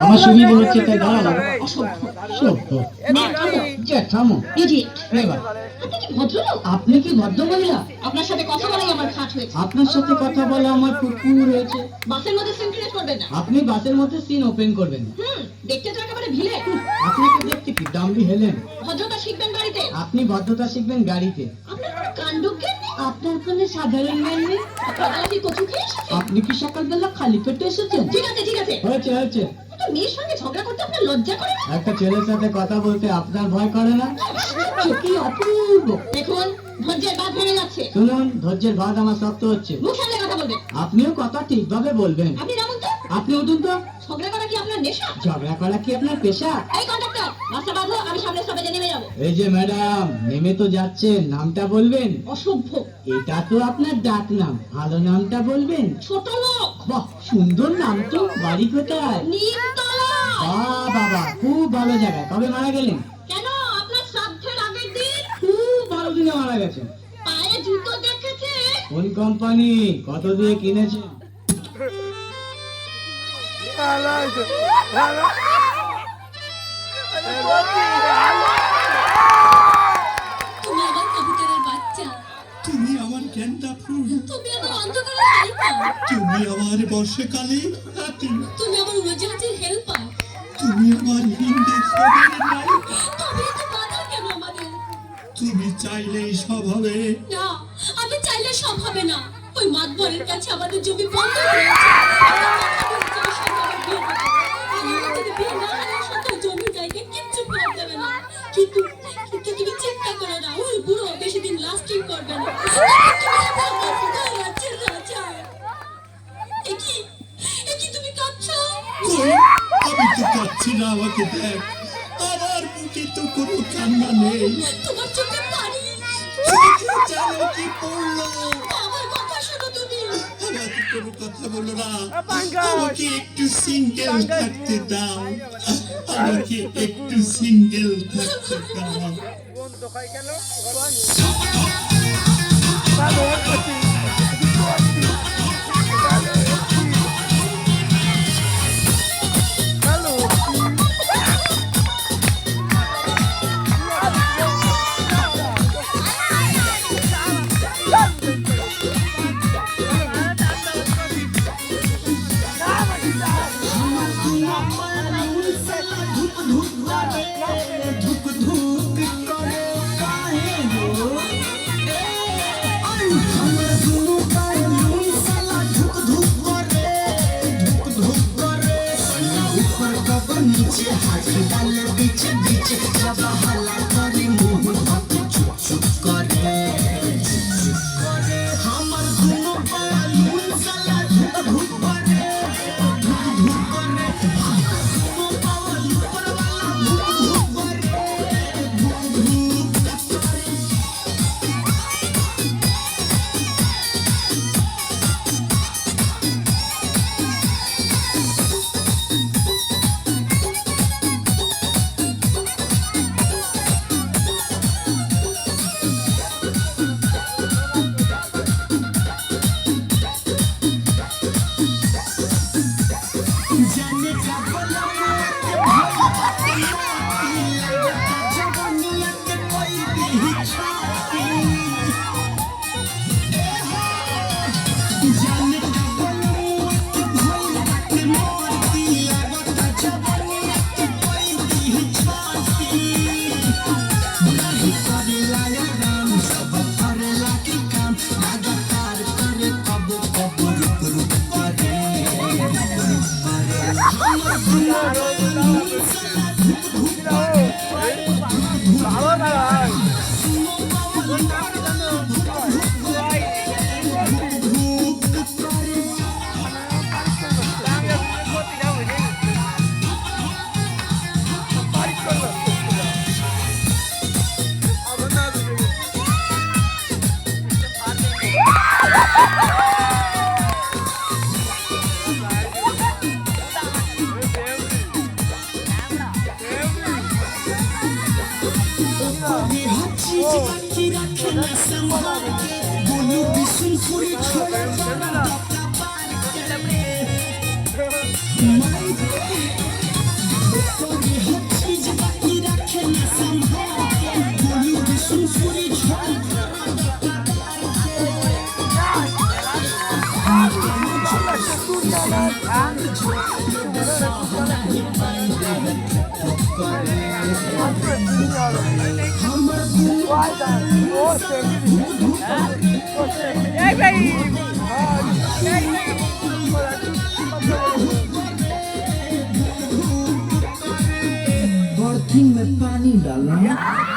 আমার সুবিধা হচ্ছে তাই দাঁড়ালাম। অসভ্য জ্যাঠামো আপনি কি ভদ্র মহিলা? আপনার সাথে কথা বলাই আমার খাট হয়েছে। আপনার সাথে কথা বলা আমার কুকুর হয়েছে। বাসের মধ্যে সিন ক্রিয়েট করবেন না। আপনি বাসের মধ্যে সিন ওপেন করবেন। দেখতে তো একেবারে ভিলে। আপনাকে দেখতে কি ডাম্বি হেলেন? ভদ্রতা শিখবেন বাড়িতে। আপনি ভদ্রতা শিখবেন গাড়িতে। আপনার কোনো কাণ্ড জ্ঞান নেই। আপনার কোনো সাধারণ জ্ঞান নেই। আপনারা কি কচু খেয়ে এসেছেন? আপনি কি সকালবেলা খালি পেটে এসেছেন? ঠিক আছে ঠিক আছে। হয়েছে হয়েছে। একটা মেয়ের সঙ্গে ঝগড়া করতে আপনার লজ্জা করে না? একটা ছেলের সাথে কথা বলতে আপনার ভয় করে না? কি অপূর্ব। দেখুন ধৈর্যের বাঁধ ভেঙে যাচ্ছে। শুনুন, ধৈর্যের বাঁধ আমার শক্ত হচ্ছে। মুখ সামলে কথা বলবেন। আপনিও কথা ঠিকভাবে বলবেন। আপনি নামুন তো। আপনি উঠুন তো। ঝগড়া করা কি আপনার নেশা? ঝগড়া করা কি আপনার পেশা? এই কন্ডাক্টর, রাস্তা বাঁধো, আমি সামনে স্টপেজে নেমে যাবো। এই যে ম্যাডাম, নেমে তো যাচ্ছেন, নামটা বলবেন। অসভ্য। এটা তো আপনার ডাক নাম, ভালো নামটা বলবেন। ছোট লোক। বাহ, সুন্দর নাম তো। বাড়ি কোথায়? নিমতলা। বাহ বাবা, খুব ভালো জায়গায়। কবে মারা গেলেন? কেন, আপনার শ্রাদ্ধের আগের দিন। খুব ভালো দিনে মারা গেছেন। পায়ে জুতো দেখেছে? কোন কোম্পানি, কত দিয়ে কিনেছেন? তুমি আমার কবুতরের বাচ্চা। তুমি আমার গেন্দা ফুল, তুমি আমার অন্ধকারের হাইপার। তুমি আমার বর্ষাকালে হাতি, তুমি আমার উড়োজাহাজের হেল্পার। তুমি আমার হিন্দি ছবির নায়িকা। তবে তো বাধা কেন আমাদের? তুমি চাইলেই সব হবে। না, আমি চাইলে সব হবে না। ওই মাতবরের কাছে আমাদের জমি বন্ধ হয়ে আছে। জমি জায়গা কিচ্ছু ফেরত দেবে না। কিন্তু কিন্তু তুমি চিন্তা করো না, ওই বুড়ো বেশি দিন লাস্টিং করবে না। তুমি কাঁদছো? কই, আমি তো কাচ্ছি না, আমাকে দেখ। আমার বুকে তো কোনো কান্না নেই। তোমার চোখে পানি। চোখে যেন কি পড়লো। আমার কথা শোনো তুমি। আমাকে কোনো কথা বলো না, আমাকে একটু সিঙ্গেল থাকতে দাও, আমাকে একটু সিঙ্গেল থাকতে দাও। नीचे हाथ डाल बीच बीच जब हला करे मुंह हाथ चुप चुप करे हमर दुनो बालून साला धुक धुक करे धुक धुक करे दुनो बाल ऊपर वाला धुक धुक करे धुक धुक जाने का बोला जवानिया के कोई भी छाती जाने का बोला के मोती लगता जवानिया के कोई भी छाती नहीं करे लाया राम सब करे लाके काम लगातार करे कब कब रुक रुक करे My बर्थिंग में पानी डालना